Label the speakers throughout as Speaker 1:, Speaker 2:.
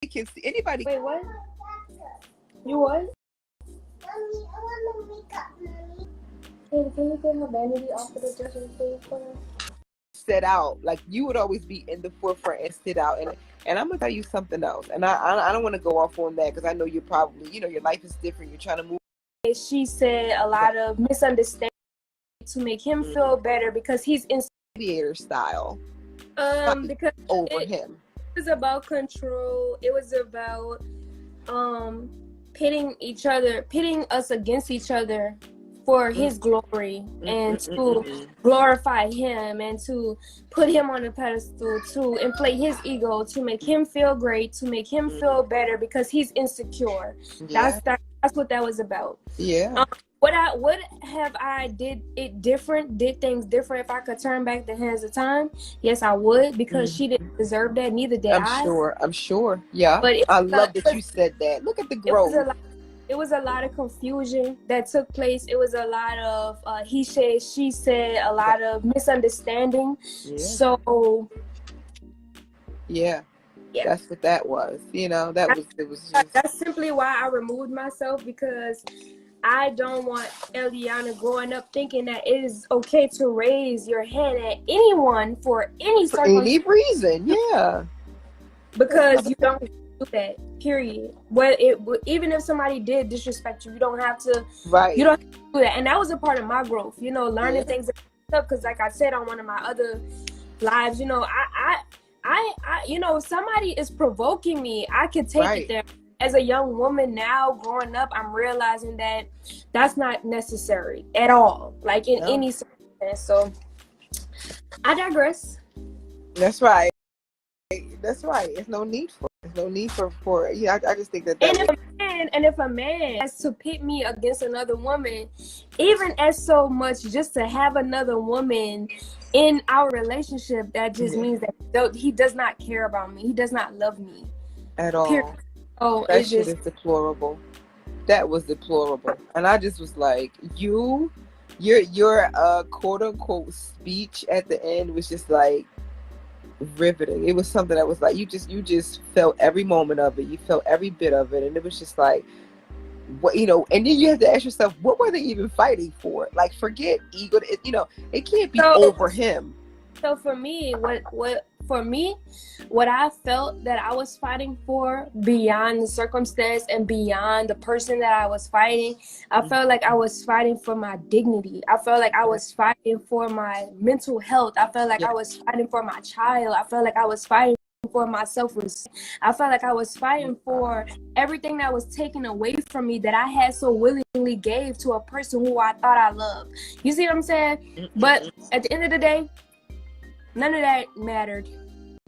Speaker 1: can see anybody.
Speaker 2: Wait, what? You what?
Speaker 3: Mommy, I want to make up, mommy.
Speaker 2: Hey, can you get her vanity off of the dressing table for her?
Speaker 1: Set out, like you would always be in the forefront and sit out, and I'm gonna tell you something else, and I don't want to go off on that because I know you're probably, your life is different, you're trying to move.
Speaker 2: She said a lot of misunderstandings to make him feel better because he's in
Speaker 1: Theater style
Speaker 2: because
Speaker 1: over him.
Speaker 2: It was about control. It was about pitting us against each other for his glory and to glorify him and to put him on a pedestal, to inflate his ego, to make him feel great, to make him feel better because he's insecure.
Speaker 1: Yeah.
Speaker 2: That's what that was about.
Speaker 1: Yeah.
Speaker 2: Would have I did things different if I could turn back the hands of time? Yes, I would, because she didn't deserve that. Neither did I.
Speaker 1: I'm sure. Yeah.
Speaker 2: But
Speaker 1: I love that you said that. Look at the growth.
Speaker 2: It was a lot of confusion that took place. It was a lot of he said, she said, a lot of misunderstanding.
Speaker 1: Yeah.
Speaker 2: So
Speaker 1: yeah. That's what that was.
Speaker 2: That's simply why I removed myself, because I don't want Eliana growing up thinking that it is okay to raise your hand at anyone for any
Speaker 1: reason. Yeah.
Speaker 2: Because you don't do that, period. Even if somebody did disrespect you, you don't have to.
Speaker 1: Right.
Speaker 2: You don't have to do that. And that was a part of my growth, learning things up. Because like I said on one of my other lives, I if somebody is provoking me, I can take it there. As a young woman now, growing up, I'm realizing that that's not necessary at all, like in any circumstance. So I digress.
Speaker 1: That's right. That's right. There's no need for I just think that
Speaker 2: if a man has to pit me against another woman, even as so much just to have another woman in our relationship, that just means that he does not care about me. He does not love me
Speaker 1: at all.
Speaker 2: Period. Oh,
Speaker 1: that shit is deplorable. That was deplorable. And I just was like, your quote unquote speech at the end was just like riveting. It was something that was like, you just felt every moment of it. You felt every bit of it. And it was just like, what, and then you have to ask yourself, what were they even fighting for? Like, forget ego. It can't be over him.
Speaker 2: So for me, what I felt that I was fighting for beyond the circumstance and beyond the person that I was fighting, I felt like I was fighting for my dignity. I felt like I was fighting for my mental health. I felt like I was fighting for my child. I felt like I was fighting for my self-respect. I felt like I was fighting for everything that was taken away from me that I had so willingly gave to a person who I thought I loved. You see what I'm saying? But at the end of the day, none of that mattered.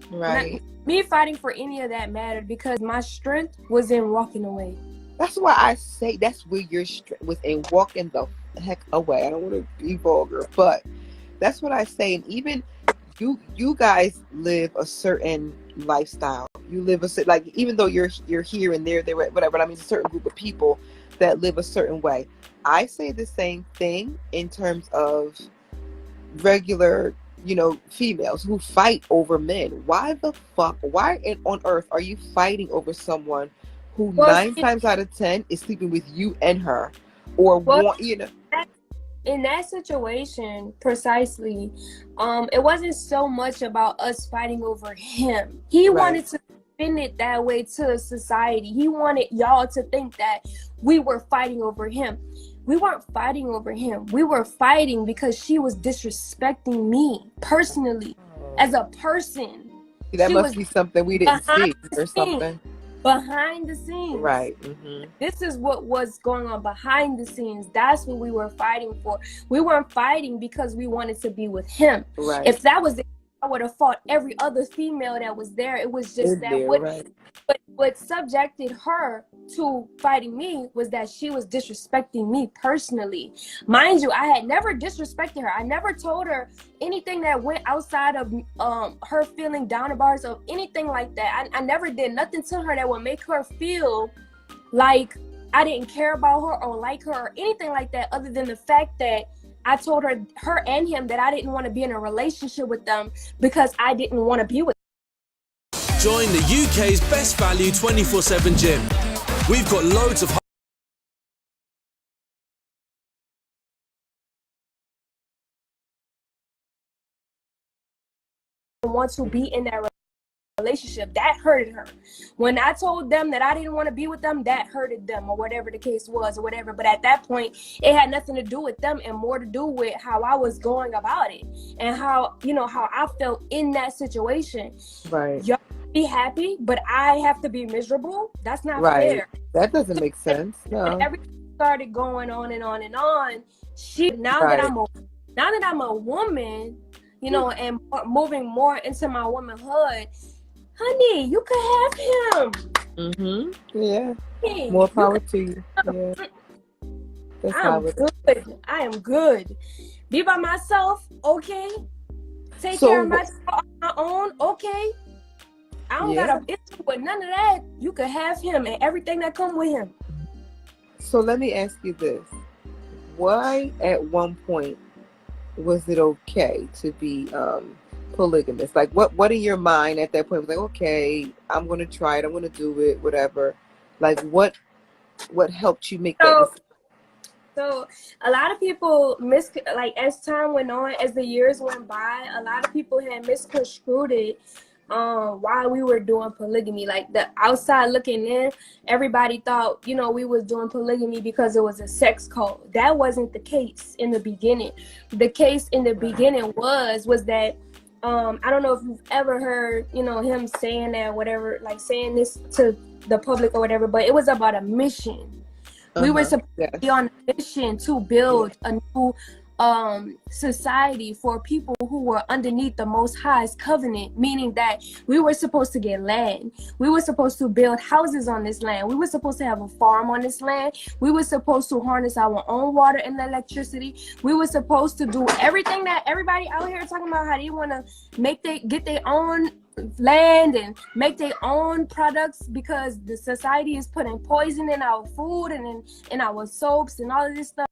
Speaker 1: Right.
Speaker 2: Me fighting for any of that mattered because my strength was in walking away.
Speaker 1: That's why I say that's where your strength was, in walking the heck away. I don't want to be vulgar, but that's what I say. And even you guys live a certain lifestyle. You live like, even though you're here and there, whatever. I mean, it's a certain group of people that live a certain way. I say the same thing in terms of regular, females who fight over men. Why on earth are you fighting over someone who 9 times out of 10 is sleeping with you and her, or
Speaker 2: in that situation precisely, it wasn't so much about us fighting over him. He wanted to spin it that way to society. He wanted y'all to think that we were fighting over him. We weren't fighting over him. We were fighting because she was disrespecting me personally, as a person.
Speaker 1: That must be something we didn't see or something.
Speaker 2: Behind the scenes.
Speaker 1: Right. Mm-hmm.
Speaker 2: This is what was going on behind the scenes. That's what we were fighting for. We weren't fighting because we wanted to be with him.
Speaker 1: Right.
Speaker 2: If that was it, I would have fought every other female that was there. It was just what subjected her to fighting me was that she was disrespecting me personally. Mind you, I had never disrespected her. I never told her anything that went outside of her feeling down about herself, anything like that. I never did nothing to her that would make her feel like I didn't care about her or like her or anything like that, other than the fact that I told her and him that I didn't want to be in a relationship with them because I didn't want to be with them.
Speaker 4: Join the UK's best value 24/7 gym. We've got loads of
Speaker 2: want to be in that relationship. That hurted her. When I told them that I didn't want to be with them, that hurted them, or whatever the case was, or whatever. But at that point, it had nothing to do with them and more to do with how I was going about it and how, you know, how I felt in that situation.
Speaker 1: Right.
Speaker 2: Y'all be happy, but I have to be miserable. That's not
Speaker 1: Right.
Speaker 2: fair.
Speaker 1: That doesn't make sense. No.
Speaker 2: And everything started going on and on and on. Now
Speaker 1: Right.
Speaker 2: that I'm a woman, you know, and moving more into my womanhood, honey, you could have him.
Speaker 1: Mm-hmm. Yeah.
Speaker 2: Hey,
Speaker 1: More power to you. Yeah. That's
Speaker 2: I
Speaker 1: how
Speaker 2: am
Speaker 1: it
Speaker 2: good. I am good. Be by myself, okay. Take
Speaker 1: So
Speaker 2: care of myself on my own, okay. I don't
Speaker 1: Yeah.
Speaker 2: got an issue with none of that. You could have him and everything that come with him.
Speaker 1: So let me ask you this. Why at one point was it okay to be polygamous? Like what in your mind at that point was like, okay, I'm gonna try it, I'm gonna do it, whatever. Like what helped you make that decision?
Speaker 2: So a lot of people like as time went on, as the years went by, a lot of people had misconstrued it while we were doing polygamy. Like the outside looking in, everybody thought, you know, we was doing polygamy because it was a sex cult. That wasn't the case in the beginning. The case in the beginning was that I don't know if you've ever heard, you know, him saying that, whatever, like saying this to the public or whatever, but it was about a mission. We were supposed to be on a mission to build a new society for people who were underneath the Most High's covenant, meaning that we were supposed to get land. We were supposed to build houses on this land. We were supposed to have a farm on this land. We were supposed to harness our own water and electricity. We were supposed to do everything that everybody out here talking about how they want to get their own land and make their own products, because the society is putting poison in our food and in our soaps and all of this stuff.